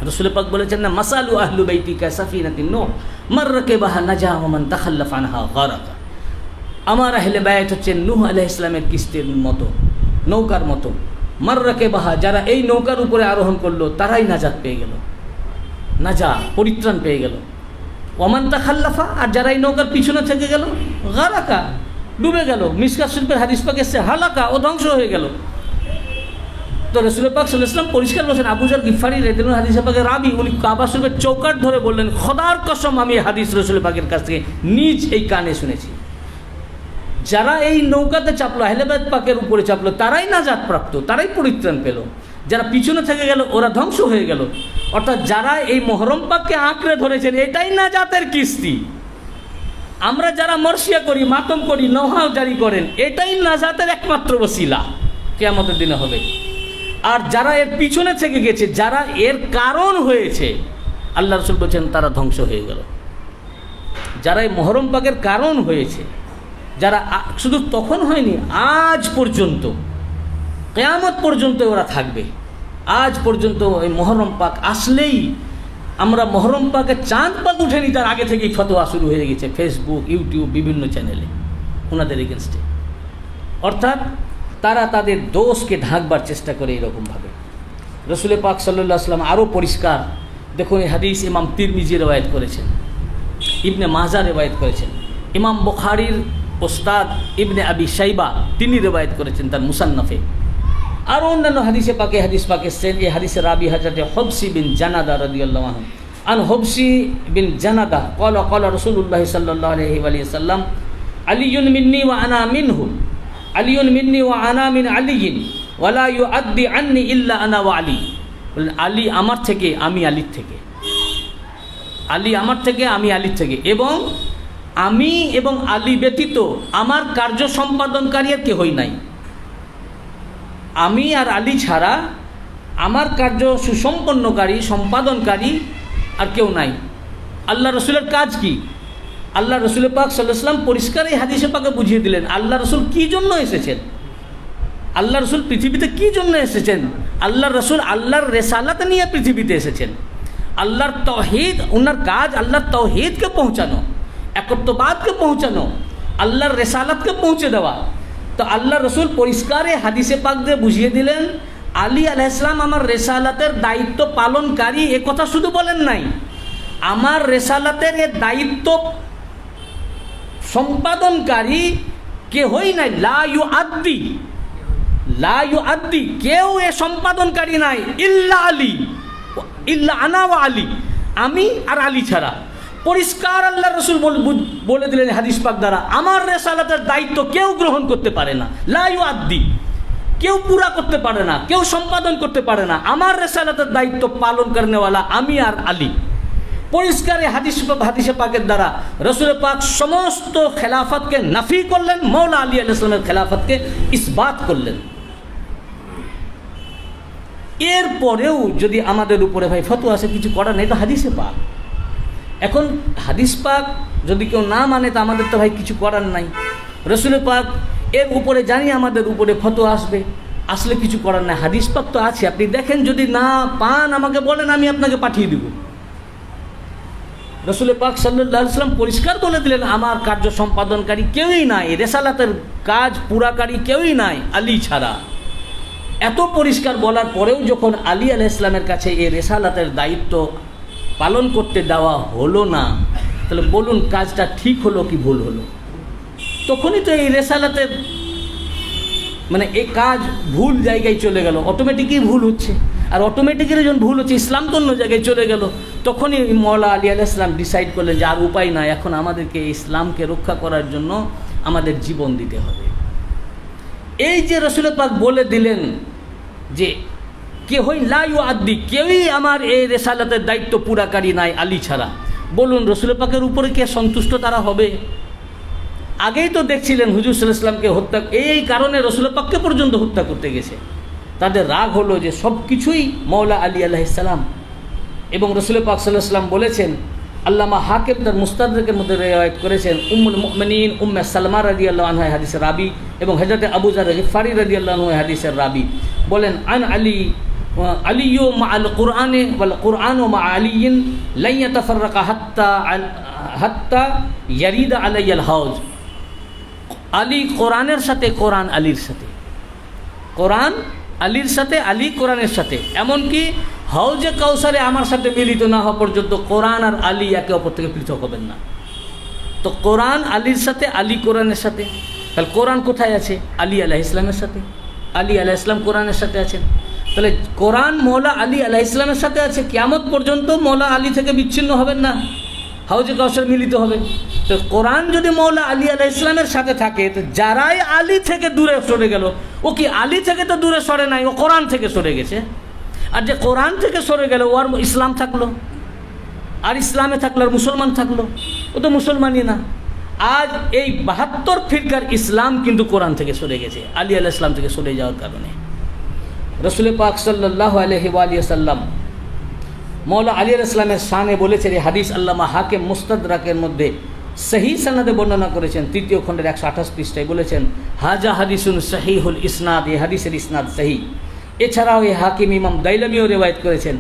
রাসূল পাক বলেছেন না, মাসালু আহলু বাইতি কাসাফিনাতিন নূহ মান রাকিবাহা নাজা ওয়া মান তাখাল্লাফা আনহা গারাকা। আমার আহলে বায়াত হচ্ছেন নূহ আলাইহিস সালামের কিস্তির মতো, নৌকার মতো। মান রাকিবাহা, যারা এই নৌকার উপরে আরোহণ করলো তারাই নাজাত পেয়ে গেল, নাজা পরিত্রাণ পেয়ে গেল। ওমান তাখাল্লাফা, আর যারা এই নৌকার পিছনে থেকে গেল, গারাকা, ডুবে গেল। মিশকাত শরীফের হাদিস পাকে এসেছে হালাকা, ও ধ্বংস হয়ে গেল। তো রাসূল পাক সাল্লাল্লাহু আলাইহি ওয়াসাল্লাম পরিষ্কার বলেছেন, আবু যর গিফারি রাদিয়াল্লাহু হাদিস পাকে রাবি, উনি কাবা শরীফের চৌকাঠ ধরে বললেন, খোদার কসম আমি হাদিস রাসূল পাকের কাছ থেকে নিজ এই কানে শুনেছি, যারা এই নৌকাতে চাপলো, আহলে বাইত পাকের উপরে চাপলো, তারাই নাজাত প্রাপ্ত, তারাই পরিত্রাণ পেল। যারা পিছনে থেকে গেল ওরা ধ্বংস হয়ে গেল। অর্থাৎ যারা এই মহরম পাককে আঁকড়ে ধরেছেন, এটাই নাজাতের কিস্তি। আমরা যারা মর্শিয়া করি, মাতম করি, নওহাও জারি করেন, এটাই নাজাতের একমাত্র ওসিলা কিয়ামতের দিনে হবে। আর যারা এর পিছনে থেকে গেছে, যারা এর কারণ হয়েছে, আল্লাহ রাসূল বলছেন তারা ধ্বংস হয়ে গেল। যারা এই মহরম পাকের কারণ হয়েছে, যারা শুধু তখন হয়নি, আজ পর্যন্ত, কিয়ামত পর্যন্ত ওরা থাকবে। আজ পর্যন্ত এই মহরম পাক আসলেই, আমরা মহরম পাকে চাঁদ পাক উঠেনি তার আগে থেকেই ফতোয়া শুরু হয়ে গেছে ফেসবুক, ইউটিউব, বিভিন্ন চ্যানেলে ওনাদের এগেনস্টে। অর্থাৎ তারা তাদের দোষকে ঢাকবার চেষ্টা করে এরকমভাবে। রাসূল পাক সাল্লাল্লাহু আলাইহি ওয়াসাল্লাম আরও পরিষ্কার, দেখুন এই হাদিস ইমাম তিরমিজি রিওয়ায়াত করেছেন, ইবনে মাজাহ রিওয়ায়াত করেছেন, ইমাম বুখারীর ওস্তাদ ইবনে আবি শাইবা তিনি রিওয়ায়াত করেছেন তার মুসান্নাফে। আর অন্যান্য হাদিস পাকে এসেছেন। এই হাদিসের রাবি হযরত হুবসি বিন জানাদা রাদিয়াল্লাহু আনহু, আন হুবসি বিন জানাদা ক্বালা ক্বালা রাসূলুল্লাহ সাল্লাল্লাহু আলাইহি ওয়াসাল্লাম, আলিয়ুন মিন্নি ওয়া আনা মিনহু, আলিয়ুন মিন্নি ওয়া আনা মিন আলিয়িন ওয়া লা ইউআদ্দি আন্নি ইল্লা আনা ওয়া আলী। বলেন আলী আমার থেকে, আমি আলীর থেকে, আলী আমার থেকে, আমি আলীর থেকে, এবং আমি এবং আলী ব্যতীত আমার কার্য সম্পাদনকারী আর কেহই নাই। আমি আর আলী ছাড়া আমার কার্য সুসম্পন্নকারী, সম্পাদনকারী আর কেউ নাই। আল্লাহ রসুলের কাজ কি? আল্লাহ রসুল পাক সাল্লাল্লাহু আলাইহি ওয়াসাল্লাম পরিষ্কার এই হাদিসে পাকে বুঝিয়ে দিলেন আল্লাহ রসুল কী জন্য এসেছেন, আল্লাহ রসুল পৃথিবীতে কী জন্য এসেছেন। আল্লাহ রসুল আল্লাহর রেসালাত নিয়ে পৃথিবীতে এসেছেন। আল্লাহর তাওহীদ, ওনার কাজ আল্লাহর তাওহীদকে পৌঁছানো, একত্ববাদকে পৌঁছানো, আল্লাহর রেসালাতকে পৌঁছে দেওয়া। তো আল্লাহ রসুল পরিষ্কার হাদিসে পাক দিয়ে বুঝিয়ে দিলেন আলী আলাইহিস সালাম আমার রেসালাতের দায়িত্ব পালনকারী। এ কথা শুধু বলেন নাই, আমার রেসালাতের এ দায়িত্ব সম্পাদনকারী কেহই নাই। লা ইউআদ্দি, কেউ এ সম্পাদনকারী নাই, ইল্লা আলী, ইল্লা আনা ওয়া আলী, আমি আর আলী ছাড়া। পরিষ্কার আল্লাহ রসুল বলে দিলেন হাদিস পাক দ্বারা, আমার রেসালাতের দায়িত্ব কেউ গ্রহণ করতে পারে না। লা ইউআদ্দি, কেউ পুরা করতে পারে না, কেউ সম্পাদন করতে পারে না। আমার রেসালাতের দায়িত্ব পালন করেনেওয়ালা আমি আর আলী। পরিষ্কার হাদিসে পাকের দ্বারা রসুল পাক সমস্ত খেলাফতকে নাফি করলেন, মৌলা আলী আলাইহিস সালামের খেলাফতকে ইসবাত করলেন। এরপরেও যদি আমাদের উপরে ভাই ফতোয়া আছে, কিছু করার নেই, তো হাদিসে পাক। এখন হাদিস পাক যদি কেউ না মানে তা আমাদের তো ভাই কিছু করার নাই। রসুল পাক এর উপরে জানি আমাদের উপরে ফতোয়া আসলে কিছু করার নাই। হাদিস পাক তো আছে, আপনি দেখেন, যদি না পান আমাকে বলেন, আমি আপনাকে পাঠিয়ে দিব। রসুল পাক সাল্লাল্লাহু আলাইহি ওয়াসাল্লাম পরিষ্কার বলে দিলেন আমার কার্য সম্পাদনকারী কেউই নাই, রেসালাতের কাজ পুরাকারী কেউই নাই আলী ছাড়া। এত পরিষ্কার বলার পরেও যখন আলী আলাইহিস সালামের কাছে এই রেসালাতের দায়িত্ব পালন করতে দেওয়া হলো না, তাহলে বলুন কাজটা ঠিক হলো কি ভুল হলো? তখনই তো এই রেসালাতের মানে এই কাজ ভুল জায়গায় চলে গেল, অটোমেটিকই ভুল হচ্ছে। আর অটোমেটিক্যালি যখন ভুল হচ্ছে, ইসলাম তো অন্য জায়গায় চলে গেল। তখনই মওলা আলী আলাইহিস সালাম ডিসাইড করলেন যে আর উপায় নাই, এখন আমাদেরকে ইসলামকে রক্ষা করার জন্য আমাদের জীবন দিতে হবে। এই যে রসুল পাক বলে দিলেন যে কেহই লা ইউআদ্দি, কেউই আমার এই রেসালাতের দায়িত্ব পুরাকারী নাই আলী ছাড়া, বলুন রসুল পাকের উপরে কে সন্তুষ্ট তারা হবে? আগেই তো দেখছিলেন হুজুর সাল্লাল্লাহু আলাইহি ওয়াসাল্লামকে হত্যা, এই কারণে রসুল পাককে পর্যন্ত হত্যা করতে গেছে। তাদের রাগ হলো যে সব কিছুই মওলা আলী আলাইহিস সালাম। এবং রসুল পাক সাল্লাল্লাহু আলাইহি ওয়াসাল্লাম বলেছেন, আল্লামা হাকিম তার মুস্তাদরাকের মধ্যে রিওয়ায়াত করেছেন, উম্মুল মুমিনিন উম্মে সালমা রাদিয়াল্লাহু আনহা হাদিসের রাবি, এবং হযরত আবু যর গিফারি রাদিয়াল্লাহু আনহু হাদিসের রাবি বলেন, আন আলিয়্যু মা'আল কুরআনি ওয়াল কুরআনু মা আলিয়্যিন লা ইয়াতাফাররাকা হাত্তা ইয়ারিদা আলাইয়াল হাউজ। আলী কোরআনের সাথে, কোরআন আলীর সাথে, কোরআন আলীর সাথে, আলী কোরআনের সাথে, এমনকি হাউজে কাউসারে আমার সাথে মিলিত না হওয়া পর্যন্ত কোরআন আর আলী একে অপর থেকে পৃথক হবেন না। তো কোরআন আলীর সাথে, আলী কোরআনের সাথে। তাহলে কোরআন কোথায় আছে? আলী আলাইহিস সালামের সাথে। আলী আলাইহিস সালাম কোরআনের সাথে আছেন। তাহলে কোরআন মৌলা আলী আলাইহিস সালামের সাথে আছে, কিয়ামত পর্যন্ত মৌলা আলী থেকে বিচ্ছিন্ন হবেন না, হাউজে কাউসার মিলিত হবে। তো কোরআন যদি মৌলা আলী আলাইহিস সালামের সাথে থাকে, তো যারাই আলী থেকে দূরে সরে গেল, ও কি আলী থেকে তো দূরে সরে নাই, ও কোরআন থেকে সরে গেছে। আর যে কোরআন থেকে সরে গেল, ও আর ইসলাম থাকলো, আর ইসলামে থাকলো, আর মুসলমান থাকলো, ও তো মুসলমানই না। আজ এই 72 ফিরকার ইসলাম কিন্তু কোরআন থেকে সরে গেছে, আলী আলাইহিস সালাম থেকে সরে যাওয়ার কারণে। রসুল পাক সাল্লাল্লাহু আলাইহি ওয়া সাল্লাম মৌলা আলী আলাইহিস সালামের শানে বলেছেন, এই হাদিস আল্লামা হাকিম মুস্তাদরাকের মধ্যে সহি সনদে বর্ণনা করেছেন, 3য় খণ্ডের 128 পৃষ্ঠায় বলেছেন, হাজা হাদিসুন সহিহুল ইসনাদ, এই হাদিসের ইসনাদ সহি। এছাড়াও এই হাকিম ইমাম দাইলামিও রিওয়ায়াত করেছেন।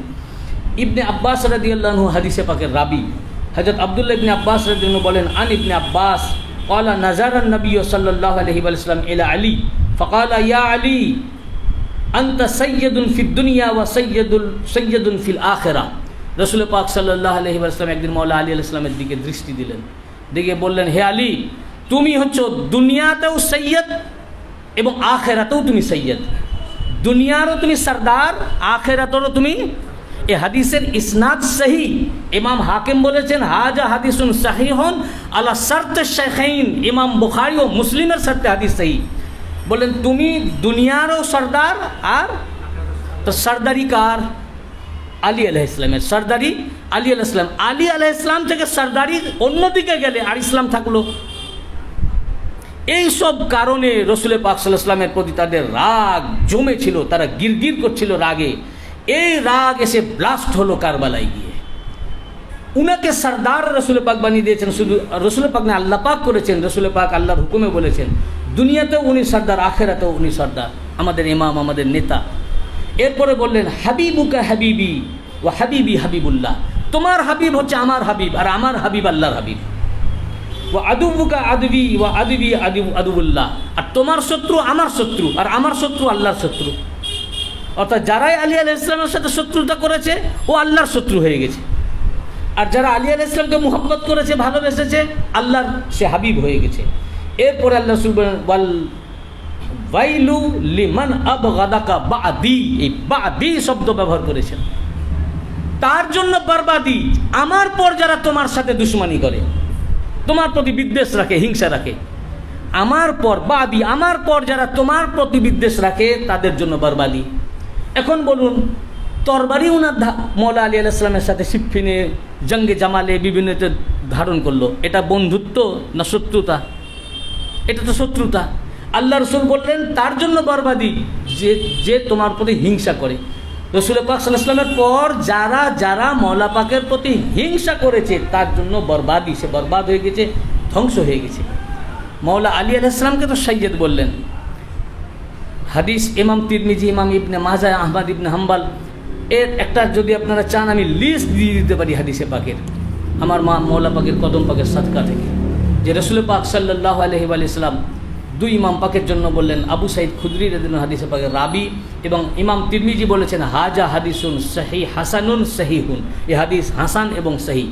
ইবনে আব্বাস রাদিয়াল্লাহু আনহু হাদিসে পাকের রাবি, হযরত আব্দুল্লাহ ইবনে আব্বাস রাদিয়াল্লাহু আনহু বলেন, আন ইবনে আব্বাস ক্বালা নাযারান নবী সাল্লাল্লাহু আলাইহি ওয়া সাল্লাম ইলা আলী ফাকালা ইয়া আলী আনতা সাইয়্যিদুন ফিদ দুনিয়া ওয়া সাইয়্যিদুন ফিল আখিরাহ। রাসূল পাক সাল্লাল্লাহু আলাইহি ওয়া সাল্লাম একদিন মওলা আলী আলাইহিস সালামের দিকে দৃষ্টি দিলেন, দিকে বললেন, হে আলী, তুমি হচ্ছ দুনিয়াতেও সৈয়দ এবং আখিরাতেও তুমি সৈয়দ। দুনিয়ারও তুমি সরদার, আখিরাতেরও তুমি। এই হাদিসের ইসনাদ সহি। ইমাম হাকিম বলেছেন, হাজা হাদিসুন সহিহুন আলা শর্ত শাইখাইন, ইমাম বুখারী ও মুসলিমের শর্তে হাদিস সহি। বলেন তুমি দুনিয়ারও সরদার, আর তো সরদারি কার? আলী আলাইহিস সালামের। সরদারি আলী আলাইহিস সালাম। আলী আলাইহিস সালাম থেকে সরদারি অন্যদিকে গেলে আর ইসলাম থাকলো। এই সব কারণে রসুল পাক সাল্লাল্লাহু আলাইহি ওয়াসাল্লামের প্রতি তাদের রাগ জমেছিল, তারা গিরগির করছিল রাগে। এই রাগ এসে ব্লাস্ট হলো কারবালায় গিয়ে। উনাকে সরদার রসুল পাক বানিয়ে দিয়েছেন। শুধু রসুল পাক না, আল্লাহ পাক করেছেন। রসুল পাক আল্লাহর হুকুমে বলেছেন, দুনিয়াতেও উনি সর্দার, আখেরাতেও উনি সর্দার, আমাদের ইমাম, আমাদের নেতা। এরপরে বললেন, হাবিবুকা হাবিবি ও হাবিবি হাবিবুল্লাহ, তোমার হাবিব হচ্ছে আমার হাবিব, আর আমার হাবিব আল্লাহর হাবিব। ও আদুবুকা আদবি ও আদবি আদুবুল্লাহ, আর তোমার শত্রু আমার শত্রু, আর আমার শত্রু আল্লাহর শত্রু। অর্থাৎ যারাই আলী আলাইহিস সালামের সাথে শত্রুতা করেছে, ও আল্লাহর শত্রু হয়ে গেছে। আর যারা আলী আলাইহিস সালামকে মুহাব্বত করেছে, ভালোবেসেছে, আল্লাহর সে হাবিব হয়ে গেছে। এরপরে আল্লাহ রাসূল বলেন, ওয়াল ওয়াইলু লিমান আবগাদাকা বাদি, এই বাদি শব্দ ব্যবহার করেছেন। তার জন্য বরবাদি, আমার পর যারা তোমার সাথে দুশমনি করে, তোমার প্রতি বিদ্বেষ রাখে, হিংসা রাখে, আমার পর বাদি, আমার পর যারা তোমার প্রতি বিদ্বেষ রাখে, তাদের জন্য বরবাদি। এখন বলুন, তরবারি উনার মওলা আলী আলাইহিস সালামের সাথে সিফফিনে, জঙ্গে জামালে বিভিন্নতে ধারণ করলো, এটা বন্ধুত্ব না শত্রুতা? এটা তো শত্রুতা। আল্লাহ রসুল বললেন, তার জন্য বরবাদি যে তোমার প্রতি হিংসা করে। রসুল পাক সাল্লাল্লাহু আলাইহি ওয়াসাল্লামের পর যারা যারা মওলা পাকের প্রতি হিংসা করেছে, তার জন্য বরবাদি, সে বরবাদ হয়ে গেছে, ধ্বংস হয়ে গেছে। মওলা আলী আলাইহিস সালামকে তো সাইয়্যিদ বললেন। হাদিস ইমাম তিরমিজি, ইমাম ইবনে মাজাহ, আহমদ ইবনে হাম্বল, এর একটা যদি আপনারা চান আমি লিস্ট দিয়ে দিতে পারি হাদিসে পাকের, আমার মওলা পাকের কদম পাকের সাদকা থেকে, যে রসুল পাক সাল্লাল্লাহু আলাইহি ওয়া সাল্লাম দুই ইমাম পাকের জন্য বললেন। আবু সাঈদ খুদরি রাদিয়াল্লাহু আনহু হাদিসে পাকের রাবি, এবং ইমাম তিরমিজি বলেছেন, হাজা হাদিসুন সহি হাসানুন সহিহুন, এই হাদিস হাসান এবং সহি।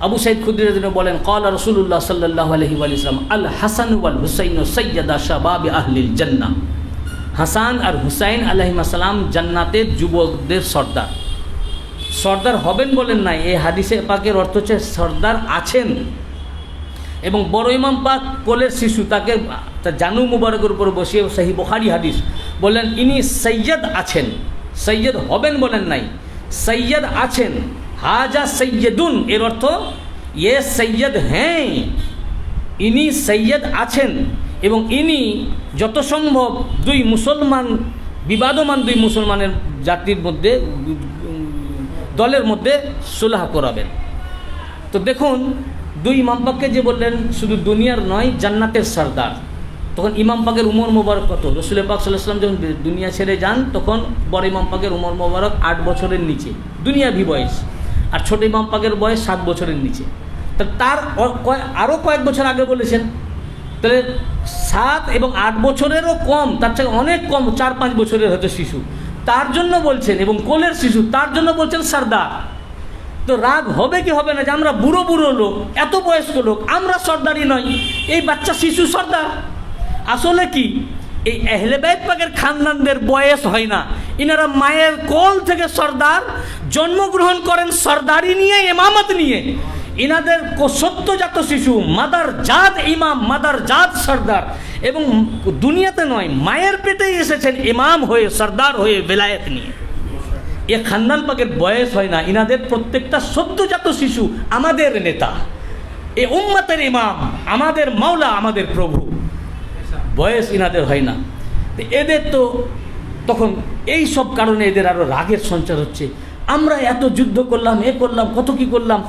আবু সাঈদ খুদরি রাদিয়াল্লাহু আনহু বলেন, ক্বালা রাসূলুল্লাহ সাল্লাল্লাহু আলাইহি ওয়া সাল্লাম, আল হাসান ওয়াল হুসাইন সাইয়্যিদা শাবাবি আহলিল জান্নাহ। হাসান আর হুসাইন আলাইহিস সালাম জান্নাতের যুবকদের সর্দার। সর্দার হবেন বলেন নাই, এই হাদিসে পাকের অর্থ হচ্ছে সর্দার আছেন। এবং বড় ইমাম পাক কোলের শিশু, তাকে জানু মুবারকের উপর বসিয়ে, সহিহ বুখারী হাদিস, বললেন ইনি সৈয়দ আছেন, সৈয়দ হবেন বলেন নাই, সৈয়দ আছেন। হাজা সৈয়দুন, এর অর্থ ইয়ে সৈয়দ হ্যাঁ, ইনি সৈয়দ আছেন, এবং ইনি যত সম্ভব দুই মুসলমান, বিবাদমান দুই মুসলমানের জাতির মধ্যে, দলের মধ্যে সুলহ করাবেন। তো দেখুন, দুই ইমাম পাককে যে বললেন শুধু দুনিয়ার নয়, জান্নাতের সর্দার, তখন ইমাম পাকের উমর মোবারক কত? রসুল পাক সাল্লাল্লাহু আলাইহি ওয়াসাল্লাম যখন দুনিয়া ছেড়ে যান, তখন বড় ইমাম পাকের উমর মোবারক 8 বছরের নিচে, দুনিয়াভি বয়স, আর ছোট ইমাম পাকের বয়স 7 বছরের নিচে। তা তার আরও কয়েক বছর আগে বলেছেন, তাহলে 7 এবং 8 বছরেরও কম, তার থেকে অনেক কম, 4-5 বছরের হয়তো শিশু। তার জন্য বলছেন, এবং কোলের শিশু তার জন্য বলছেন সর্দার। তো রাগ হবে কি হবে না যে আমরা বুড়ো বুড়ো লোক, এত বয়স্ক লোক, আমরা সর্দারই নই, এই বাচ্চা শিশু সর্দার। আসলে কি, এই আহলে বাইত পাকের খানদানদের বয়স হয় না, ইনারা মায়ের কোল থেকে সর্দার, জন্মগ্রহণ করেন সর্দারি নিয়ে, ইমামত নিয়ে। ইনাদের সদ্যজাত শিশু মাদার জাত ইমাম, মাদার জাত সর্দার, এবং দুনিয়াতে নয় মায়ের পেটেই এসেছেন ইমাম হয়ে, সর্দার হয়ে, বেলায়েত নিয়ে। এ খানদান পাকের বয়স হয় না, ইনাদের প্রত্যেকটা সদ্যজাত শিশু আমাদের নেতা, এ উম্মতের ইমাম, আমাদের মাওলা, আমাদের প্রভু। বয়স ইনাদের হয় না। এদের তো তখন এই সব কারণে এদের আরও রাগের সঞ্চার হচ্ছে। আমরা এত যুদ্ধ করলাম, এ করলাম, কত কি করলাম,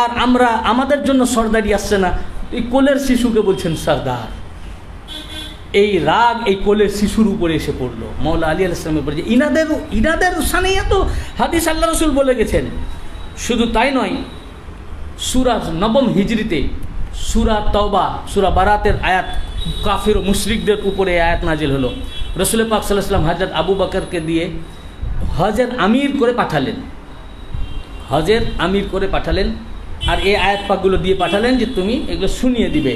আর আমরা আমাদের জন্য সর্দারি আসছে না, এই কোলের শিশুকে বলছেন সর্দার। এই রাগ এই কোলের শিশুর উপরে এসে পড়লো, মৌলা আলী আলাইহিস সালামের উপরে। যে ইনাদের সানে এত হাদিস আল্লাহ রসুল বলে গেছেন। শুধু তাই নয়, সূরা 9 হিজরিতে সূরা তওবা, সূরা বারাতের আয়াত, কাফির ও মুশরিকদের উপরে আয়াত নাজিল হলো। রসুল পাক সাল্লাল্লাহু আলাইহি ওয়াসাল্লাম হযরত আবু বকরকে দিয়ে হজের আমির করে পাঠালেন, হজের আমির করে পাঠালেন, আর এই আয়াত পাকগুলো দিয়ে পাঠালেন যে তুমি এগুলো শুনিয়ে দিবে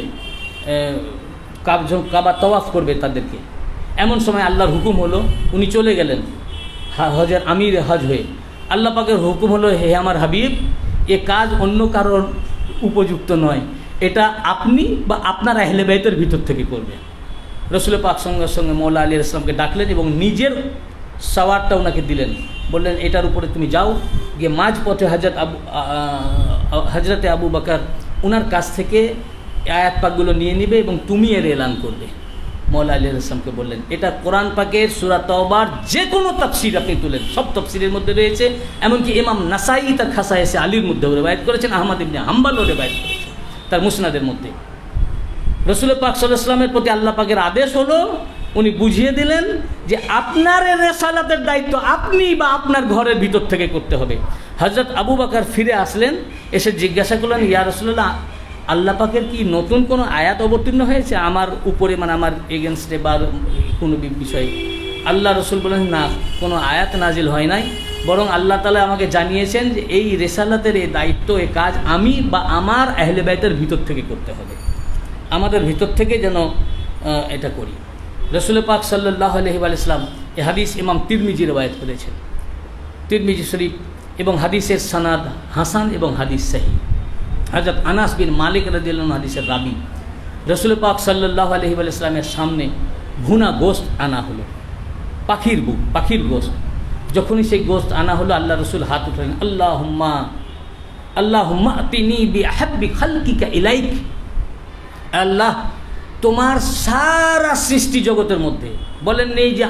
কাবা তওয়াফ করবে তাদেরকে। এমন সময় আল্লাহর হুকুম হলো, উনি চলে গেলেন হজের আমির হজ হয়ে। আল্লাহ পাকের হুকুম হলো, হে আমার হাবিব, এ কাজ অন্য কারোর উপযুক্ত নয়, এটা আপনি বা আপনার আহলে বাইতের ভিতর থেকে করবেন। রসুল পাক সঙ্গে সঙ্গে মৌলা আলী ইসলামকে ডাকলেন এবং নিজের সওয়ারটা ওনাকে দিলেন, বললেন এটার উপরে তুমি যাও, গিয়ে মাঝ পথে হজরতে আবু বকর ওনার কাছ থেকে আয়াত পাকগুলো নিয়ে নিবে এবং তুমি এর এলান করবে। মৌলা আলী ইসলামকে বললেন, এটা কোরআন পাকের সূরা তওবার যে কোনো তাফসীর আপনি তুলেন, সব তাফসীরের মধ্যে রয়েছে। এমনকি ইমাম নাসাই তার খাসায়েসে আলীর মধ্যে রিওয়ায়াত করেছেন, আহমদ ইবনে হাম্বলও রিওয়ায়াত করেছেন তার মুসনাদের মধ্যে। রসুল পাক সাল্লাল্লাহু আলাইহি ওয়াসাল্লামের প্রতি আল্লাহ পাকের আদেশ হলো, উনি বুঝিয়ে দিলেন যে আপনার রেসালাতের দায়িত্ব আপনি বা আপনার ঘরের ভিতর থেকে করতে হবে। হযরত আবু বকর ফিরে আসলেন, এসে জিজ্ঞাসা করলেন, ইয়া রাসূলুল্লাহ, আল্লাহ পাকের কি নতুন কোনো আয়াত অবতীর্ণ হয়েছে আমার উপরে, মানে আমার এগেনস্টে বা কোনো বিষয়ে? আল্লাহ রসুল বলেন, না, কোনো আয়াত নাজিল হয় নাই, বরং আল্লাহ তাআলা আমাকে জানিয়েছেন যে এই রেসালাতের এই দায়িত্ব, এই কাজ আমি বা আমার আহলে বাইতের ভিতর থেকে করতে হবে, আমাদের ভিতর থেকে যেন এটা করি। রসুল পাক সাল্লাল্লাহু আলাইহি ওয়াসাল্লাম এই হাদিস ইমাম তিরমিজি রিওয়ায়াত করেছেন, তিরমিজি শরীফ, এবং হাদিসের সনদ হাসান এবং হাদিস সহিহ। হযরত আনাস বিন মালিক রাদিয়াল্লাহু আনহু হাদিসের রাবি। রসুল পাক সাল্লাল্লাহু আলাইহি ওয়াসাল্লামের সামনে ভুনা গোশত আনা হলো, পাখির গোশত। যখনই সেই গোশত আনা হলো, আল্লাহ রসুল হাত উঠালেন, আল্লাহুম্মা আতিনি বিআহাব্বি খালকিকা ইলাইক। আল্লাহ, তোমার সারা সৃষ্টি জগতের মধ্যে, বলেন নেই যে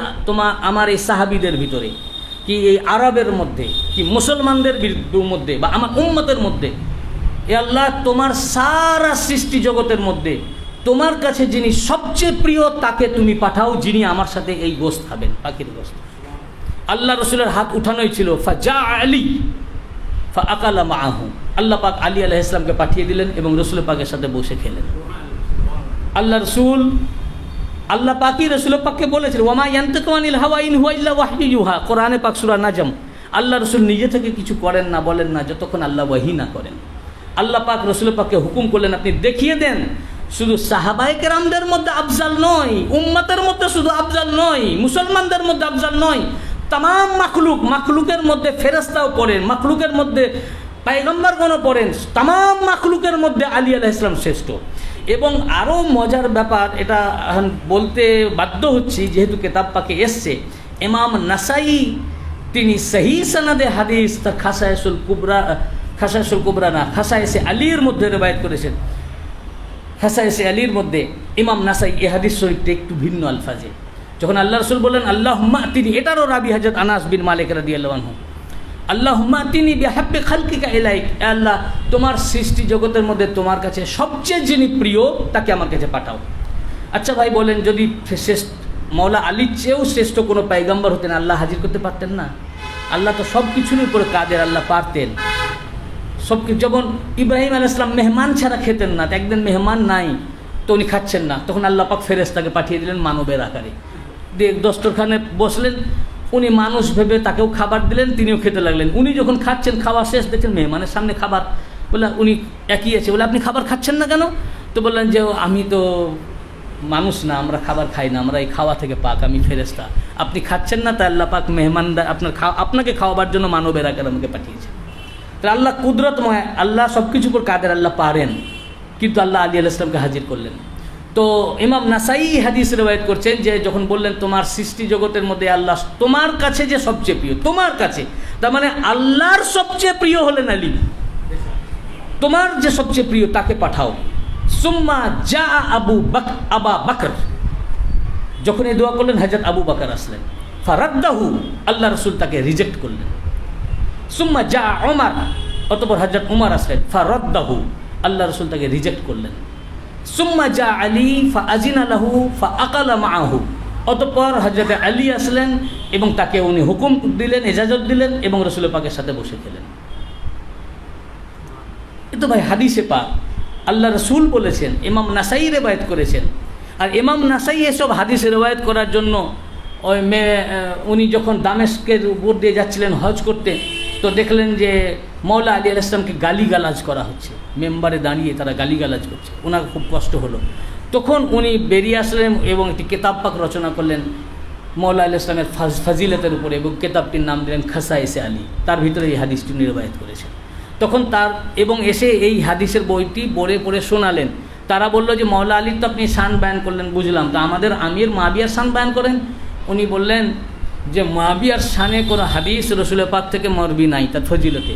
আমার এই সাহাবীদের ভিতরে, কি এই আরবের মধ্যে, কি মুসলমানদের মধ্যে, বা আমার উম্মতের মধ্যে, এ আল্লাহ, তোমার সারা সৃষ্টি জগতের মধ্যে তোমার কাছে যিনি সবচেয়ে প্রিয় তাকে তুমি পাঠাও, যিনি আমার সাথে এই গোশত খাবেন, পাখির গোশত। আল্লাহ রসুলের হাত উঠানোই ছিল, ফাজা আলী ফাআকালা মাআহু। আল্লাহ পাক আলী আলাইহিস সালামকে পাঠিয়ে দিলেন এবং রসুল পাকের সাথে বসে খেলেন। আল্লাহ পাকই রসুল পাককে বলেছিলেন, ওয়ামা ইয়ানতিকু আনিল হাওয়া ইন হুয়া ইল্লা ওয়াহয়ুন ইউহা, কোরআনে পাক সূরা নাজম। আল্লাহ রসুল নিজে থেকে কিছু করেন না, বলেন না, যতক্ষণ আল্লাহ ওয়াহি না করেন। আল্লাহ পাক রসুল পাককে হুকুম করলেন, আপনি দেখিয়ে দেন, শুধু সাহাবায়ে কেরামদের মধ্যে আফজাল নয়, উম্মতের মধ্যে শুধু আফজাল নয়, মুসলমানদের মধ্যে আফজাল নয়, তামাম মাখলুকের মধ্যে ফেরেশতাও পড়েন, মাখলুকের মধ্যে পয়গম্বরগণও পড়েন, তামাম মাখলুকের মধ্যে আলী আলাইহিস সালাম শ্রেষ্ঠ। এবং আরও মজার ব্যাপার, এটা বলতে বাধ্য হচ্ছি যেহেতু কেতাব পাকে এসছে, ইমাম নাসাই তিনি সহিহ সনদে হাদিস তার খাসায়েসুল কুবরা না, খাসায়েসে আলীর মধ্যে রিওয়ায়াত করেছেন। খাসায়েসে আলীর মধ্যে ইমাম নাসাই এই হাদিস শরীফটা একটু ভিন্ন আলফাজে। যখন আল্লাহ রসুল বললেন আল্লাহুম্মা আতিনি, এটারও রাবি হযরত আনাস বিন মালিক রাদিয়াল্লাহু আনহু, আল্লাহুম্মা আতিনি বিহাব্বি খালকিকা ইলাইক, আল্লাহ, তোমার সৃষ্টি জগতের মধ্যে তোমার কাছে সবচেয়ে যিনি প্রিয় তাকে আমার কাছে পাঠাও। আচ্ছা ভাই বলেন, যদি মৌলা আলীর চেয়েও শ্রেষ্ঠ কোনো পয়গম্বর হতেন, আল্লাহ হাজির করতে পারতেন না? আল্লাহ তো সব কিছুর উপরে কাদের, আল্লাহ পারতেন সব কিছু। যখন ইব্রাহিম আলাইহিস সালাম মেহমান ছাড়া খেতেন না, একদিন মেহমান নাই তো উনি খাচ্ছেন না, তখন আল্লাহ পাক ফেরেশতাকে পাঠিয়ে দিলেন মানবের আকারে, দিয়ে দস্তরখানে বসলেন, উনি মানুষ ভেবে তাকেও খাবার দিলেন, তিনিও খেতে লাগলেন। উনি যখন খাচ্ছেন, খাওয়া শেষ, দেখছেন মেহমানের সামনে খাবার, বলে উনি একই আছে, বলে আপনি খাবার খাচ্ছেন না কেন? তো বললেন যে আমি তো মানুষ না, আমরা খাবার খাই না, আমরা এই খাওয়া থেকে পাক, আমি ফেরেশতা। আপনি খাচ্ছেন না, তাই আল্লাহ পাক মেহমানদার আপনাকে খাওয়াবার জন্য মানবের আকারে আমাকে পাঠিয়েছে। তাই আল্লাহ কুদরতময়, আল্লাহ সব কিছুর উপর কাদের, আল্লাহ পারেন। কিন্তু আল্লাহ আলী আলাইহিস সালামকে হাজির করলেন। তো ইমাম নাসাই হাদিস রিওয়ায়াত করছেন যে যখন বললেন তোমার সৃষ্টি জগতের মধ্যে আল্লাহ তোমার কাছে যে সবচেয়ে প্রিয়, তোমার কাছে, তার মানে আল্লাহর সবচেয়ে প্রিয় হলেন আলী, তোমার যে সবচেয়ে প্রিয় তাকে পাঠাও। সুম্মা জা আবা বকর, যখন এই দোয়া করলেন হযরত আবু বকর আসলেন। ফারাদ্দাহু, আল্লাহ রাসূল তাকে রিজেক্ট করলেন। সুম্মা জা ওমর, অতঃপর হযরত ওমর আসলেন। ফারাদ্দাহু, আল্লাহ রাসূল তাকে রিজেক্ট করলেন। সুম্মা জা আলী ফাআজিনা লাহু ফাআকালা মাআহু, অতঃপর হযরত আলী আসলেন এবং তাকে উনি হুকুম দিলেন, ইজাজত দিলেন এবং রাসূল পাকের সাথে বসে খেলেন। এ তো ভাই হাদিসে পাক, আল্লাহ রসুল বলেছেন, ইমাম নাসাই রেওয়ায়েত করেছেন। আর ইমাম নাসাই এসব হাদিস রেওয়ায়েত করার জন্য ওই উনি যখন দামেস্কের উপর দিয়ে যাচ্ছিলেন হজ করতে, তো দেখলেন যে মওলা আলী আলাইহিস সালামকে গালিগালাজ করা হচ্ছে, মেম্বারে দাঁড়িয়ে তারা গালিগালাজ করছে, ওনার খুব কষ্ট হলো। তখন উনি বেরিয়ে আসলেন এবং একটি কেতাব পাক রচনা করলেন মওলা আলী আলাইহিস সালামের ফাজিলতের উপরে, এবং কেতাবটির নাম দিলেন খাসায়েসে আলী। তার ভিতরে এই হাদিসটি রেওয়ায়েত করেছেন। তখন তার এবং এসে এই হাদিসের বইটি পড়ে পড়ে শোনালেন। তারা বলল যে মওলা আলীর তো আপনি শান বয়ান করলেন, বুঝলাম, তো আমাদের আমির মুআবিয়ার শান বয়ান করেন। উনি বললেন যে মুআবিয়ার শানে কোনো হাদিস রসুল পাক থেকে মরবি নাই, তার ফজিলতে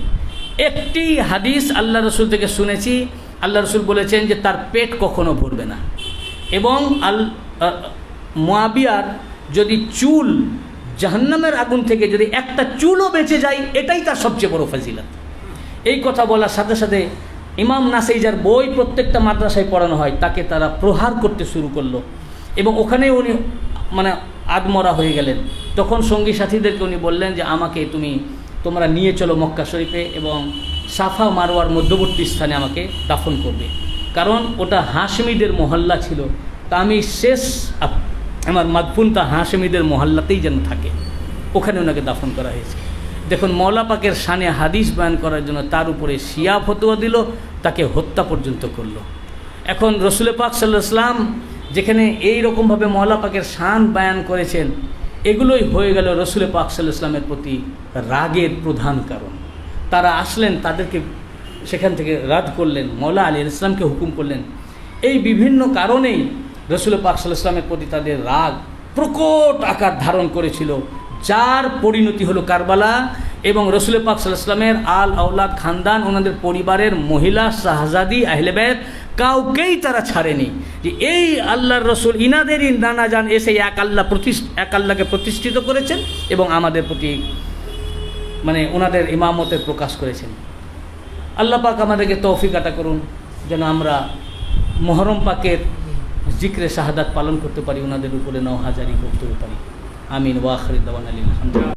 একটি হাদিস আল্লাহ রসুল থেকে শুনেছি, আল্লাহ রসুল বলেছেন যে তার পেট কখনো ভরবে না, এবং মুআবিয়ার যদি চুল জাহান্নামের আগুন থেকে যদি একটা চুলও বেঁচে যায়, এটাই তার সবচেয়ে বড় ফজিলত। এই কথা বলার সাথে সাথে ইমাম নাসাই, যার বই প্রত্যেকটা মাদ্রাসায় পড়ানো হয়, তাকে তারা প্রহার করতে শুরু করলো এবং ওখানে উনি মানে আদমরা হয়ে গেলেন। তখন সঙ্গী সাথীদেরকে উনি বললেন যে আমাকে তোমরা নিয়ে চলো মক্কা শরীফে এবং সাফা মারওয়ার মধ্যবর্তী স্থানে আমাকে দাফন করবে, কারণ ওটা হাশমিদের মহল্লা ছিল, তা আমি শেষ আমার মাদফুনটা হাশমিদের মহল্লাতেই যেন থাকে, ওখানে ওনাকে দাফন করা হয়েছে। দেখুন মওলা পাকের শানে হাদিস বয়ান করার জন্য তার উপরে শিয়া ফতোয়া দিল, তাকে হত্যা পর্যন্ত করলো। এখন রসুল পাক সাল্লাল্লাহু আলাইহি ওয়াসাল্লাম যেখানে এই রকমভাবে মওলা পাকের শান বয়ান করেছেন, এগুলোই হয়ে গেল রসুল পাক সাল্লাল্লাহু আলাইহি ওয়াসাল্লামের প্রতি রাগের প্রধান কারণ। তারা আসলেন, তাদেরকে সেখান থেকে রাদ করলেন, মওলা আলী আলাইহিস সালামকে হুকুম করলেন। এই বিভিন্ন কারণেই রসুল পাক সাল্লাল্লাহু আলাইহি ওয়াসাল্লামের প্রতি তাদের রাগ প্রকট আকার ধারণ করেছিল, যার পরিণতি হলো কারবালা। এবং রসুল পাক সাল্লাল্লাহু আলাইহি ওয়াসাল্লামের আল আওলাদ খানদান, ওনাদের পরিবারের মহিলা শাহজাদি আহলে বাইত কাউকেই তারা ছাড়েনি, যে এই আল্লাহর রসুল ইনাদেরই নানা জান এসে এক আল্লাহকে প্রতিষ্ঠিত করেছেন এবং আমাদের প্রতি মানে ওনাদের ইমামতের প্রকাশ করেছেন। আল্লাহ পাক আমাদেরকে তৌফিক আতা করুন যেন আমরা মুহররম পাকের জিক্রে শাহাদাত পালন করতে পারি, ওনাদের উপরে নওহাজারি করতে পারি। আমিন ওয়া আখিরু দাওয়ানা আলহামদুলিল্লাহ।